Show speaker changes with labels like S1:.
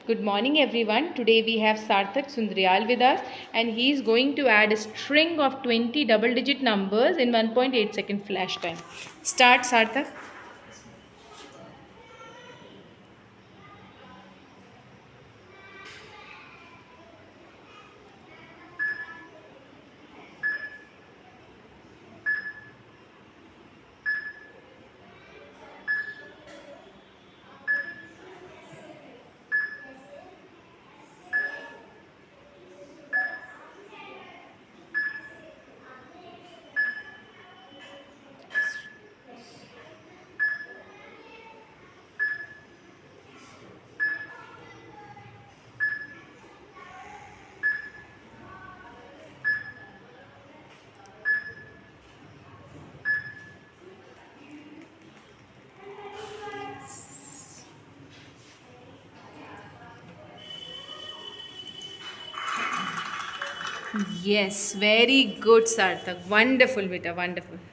S1: Good morning everyone. Today we have Sarthak Sundriyal with us and he is going to add a string of 20 double digit numbers in 1.8 second flash time. Start Sarthak. Yes, very good Sarthak. Wonderful beta, wonderful.